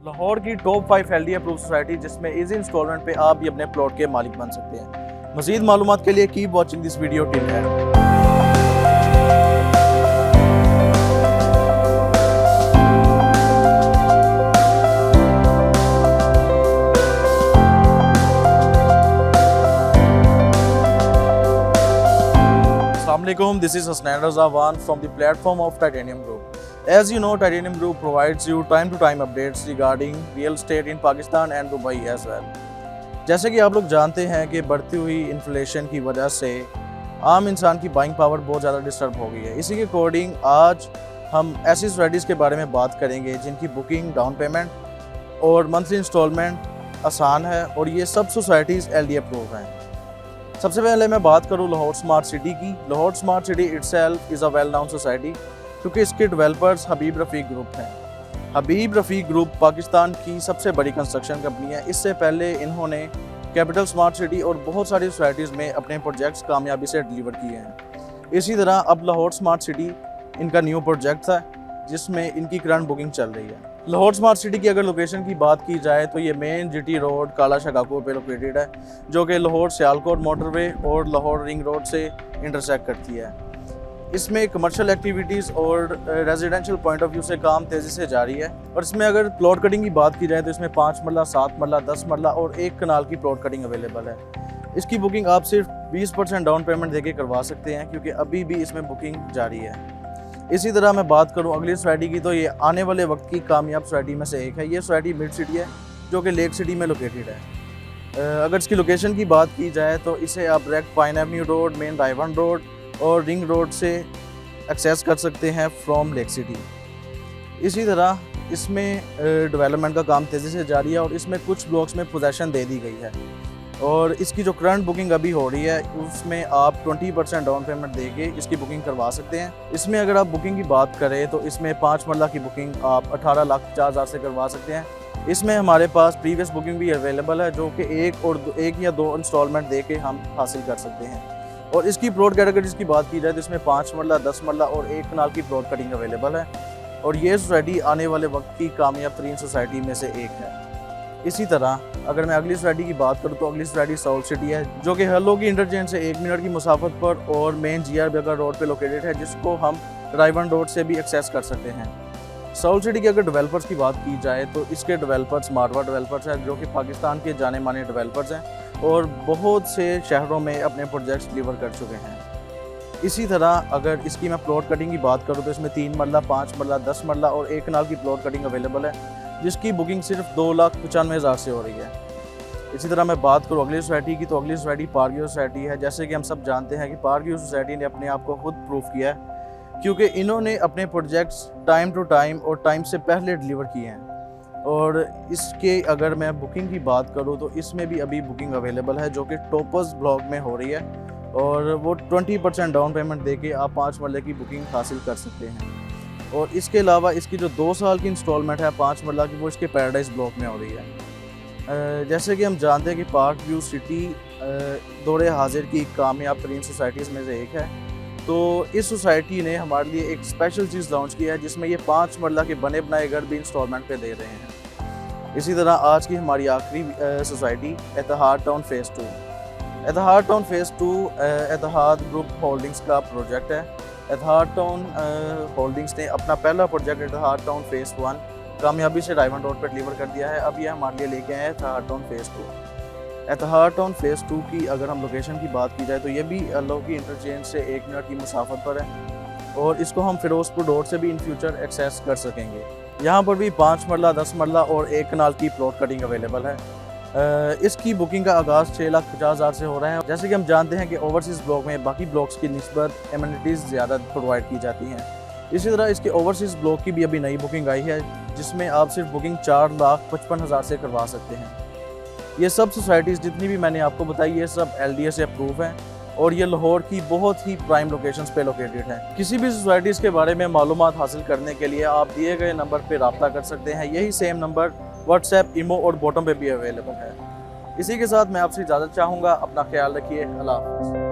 लाहौर की top 5 LD approve society जिसमें easy instalment पे आप भी अपने प्लॉट के मालिक बन सकते हैं। मजीद मालूमात के लिए keep watching this video till and. Assalamualaikum, this is Hasnain Razawan from the platform of Titanium Group. As you know, Titanium Group provides you time-to-time updates regarding real estate in Pakistan and Dubai as well. जैसे कि आप लोग जानते हैं कि बढ़ती हुई inflation की वजह से आम इंसान की बाइंग पावर बहुत ज़्यादा डिस्टर्ब हो गई है। इसी के अकॉर्डिंग आज हम ऐसी सोसाइटीज़ के बारे में बात करेंगे जिनकी बुकिंग, डाउन पेमेंट और मंथली इंस्टॉलमेंट आसान है और ये सब सोसाइटीज़ LD अप्रूव हैं। सबसे पहले मैं बात करूँ लाहौर स्मार्ट सिटी की। Lahore smart city itself is a well known society क्योंकि इसके डेवलपर्स हबीब रफ़ीक ग्रुप हैं। हबीब रफ़ीक ग्रुप पाकिस्तान की सबसे बड़ी कंस्ट्रक्शन कंपनी है। इससे पहले इन्होंने कैपिटल स्मार्ट सिटी और बहुत सारी सोसाइटीज़ में अपने प्रोजेक्ट्स कामयाबी से डिलीवर किए हैं। इसी तरह अब लाहौर स्मार्ट सिटी इनका न्यू प्रोजेक्ट है जिसमें इनकी करंट बुकिंग चल रही है। लाहौर स्मार्ट सिटी की अगर लोकेशन की बात की जाए तो ये मेन GT रोड काला शगाको पे लोकेटेड है, जो कि लाहौर सियालकोट मोटरवे और लाहौर रिंग रोड से इंटरसेक्ट करती है। इसमें कमर्शियल एक्टिविटीज़ और रेजिडेंशियल पॉइंट ऑफ व्यू से काम तेज़ी से जारी है। और इसमें अगर प्लॉट कटिंग की बात की जाए तो इसमें 5 मरला, 7 मरला, 10 मरला और 1 कनाल की प्लॉट कटिंग अवेलेबल है। इसकी बुकिंग आप सिर्फ 20% डाउन पेमेंट देके करवा सकते हैं क्योंकि अभी भी इसमें बुकिंग जारी है। इसी तरह मैं बात करूं अगली सोसाइटी की तो ये आने वाले वक्त की कामयाब सोसाइटी में से एक है। ये सोसाइटी मिड सिटी है जो कि लेक सिटी में लोकेटेड है। अगर इसकी लोकेशन की बात की जाए तो इसे आप direct Pine Avenue road, main Raiwind road और रिंग रोड से एक्सेस कर सकते हैं फ्रॉम लेक सिटी। इसी तरह इसमें डेवलपमेंट का काम तेज़ी से जारी है और इसमें कुछ ब्लॉक्स में पोजेसन दे दी गई है और इसकी जो करंट बुकिंग अभी हो रही है उसमें आप 20% डाउन पेमेंट देके इसकी बुकिंग करवा सकते हैं। इसमें अगर आप बुकिंग की बात करें तो इसमें 5 मरला की बुकिंग आप 18,50,000 से करवा सकते हैं। इसमें हमारे पास प्रीवियस बुकिंग भी अवेलेबल है जो कि एक या दो इंस्टॉलमेंट दे के हम हासिल कर सकते हैं। और इसकी प्लॉट कैटेगरीज की बात की जाए तो इसमें 5 मरला, 10 मरला और 1 कनाल की प्लॉट कटिंग अवेलेबल है और ये सोसाइटी आने वाले वक्त की कामयाब तरीन सोसाइटी में से एक है। इसी तरह अगर मैं अगली सोसाइटी की बात करूँ तो अगली सोसाइटी साउथ सिटी है जो कि हल्लो की इंटरचेंज से 1 मिनट की मुसाफत पर और मेन GR बेगर रोड पे लोकेटेड है जिसको हम रायवन रोड से भी एक्सेस कर सकते हैं। साउथ सिटी के अगर डेवलपर्स की बात की जाए तो इसके डेवलपर्स मारवा डेवलपर्स हैं जो कि पाकिस्तान के जाने माने डेवलपर्स हैं और बहुत से शहरों में अपने प्रोजेक्ट्स डिलीवर कर चुके हैं। इसी तरह अगर इसकी मैं प्लॉट कटिंग की बात करूँ तो इसमें 3 मरला, 5 मरला, 10 मरला और 1 कनाल की प्लॉट कटिंग अवेलेबल है जिसकी बुकिंग सिर्फ 2,95,000 से हो रही है। इसी तरह मैं बात करूँ अगली सोसाइटी की तो अगली सोसाइटी पार्क व्यू सोसाइटी है। जैसे कि हम सब जानते हैं कि पार्क व्यू सोसाइटी ने अपने आप को खुद प्रूफ किया है क्योंकि इन्होंने अपने प्रोजेक्ट्स टाइम टू टाइम और टाइम से पहले डिलीवर किए हैं। और इसके अगर मैं बुकिंग की बात करूँ तो इसमें भी अभी बुकिंग अवेलेबल है जो कि टॉपर्स ब्लॉक में हो रही है और वो 20% डाउन पेमेंट दे के आप 5 मरले की बुकिंग हासिल कर सकते हैं। और इसके अलावा इसकी जो 2 साल की इंस्टॉलमेंट है 5 मरला की वो इसके पैराडाइज ब्लॉक में हो रही है। जैसे कि हम जानते हैं कि पार्क व्यू सिटी दौरे हाजिर की कामयाब तरीन सोसाइटीज़ में से एक है, तो इस सोसाइटी ने हमारे लिए एक स्पेशल चीज़ लॉन्च किया है जिसमें ये 5 मरला के बने बनाए घर भी इंस्टॉलमेंट पे दे रहे हैं। इसी तरह आज की हमारी आखिरी society Etihad town phase 2। Etihad town phase 2 Etihad group holdings का प्रोजेक्ट है। एतहाद टाउन होल्डिंग्स ने अपना पहला प्रोजेक्ट एतहाद टाउन फेज़ 1 कामयाबी से रायवन रोड पर डिलीवर कर दिया है। अब ये हमारे लिए लेके आए हैं एतहाद town phase 2। Etihad town phase 2 की अगर हम लोकेशन की बात की जाए तो ये भी हल्लो की इंटरचेंज से 1 मिनट की मुसाफत पर है और इसको हम फिरोजपुर रोड से भी इन फ्यूचर एक्सेस कर सकेंगे। यहाँ पर भी 5 मरला, 10 मरला और 1 कनाल की प्लॉट कटिंग अवेलेबल है। इसकी बुकिंग का आगाज़ 6,50,000 से हो रहा है। जैसे कि हम जानते हैं कि ओवरसीज़ ब्लॉक में बाकी ब्लॉक्स की निस्बत एमिनिटीज़ ज़्यादा प्रोवाइड की जाती हैं। इसी तरह इसके ओवरसीज़ ब्लॉक की भी अभी नई बुकिंग आई है जिसमें आप सिर्फ बुकिंग 4,55,000 से करवा सकते हैं। ये सब सोसाइटीज़ जितनी भी मैंने आपको बताई ये सब LDA से अप्रूव हैं और ये लाहौर की बहुत ही प्राइम लोकेशंस पे लोकेटेड हैं। किसी भी सोसाइटीज़ के बारे में मालूमात हासिल करने के लिए आप दिए गए नंबर पर रब्ता कर सकते हैं। यही सेम नंबर व्हाट्सएप, ईमो और बॉटम पे भी अवेलेबल है। इसी के साथ मैं आपसे इजाज़त चाहूँगा। अपना ख्याल रखिए। अल्लाह हाफ़िज़।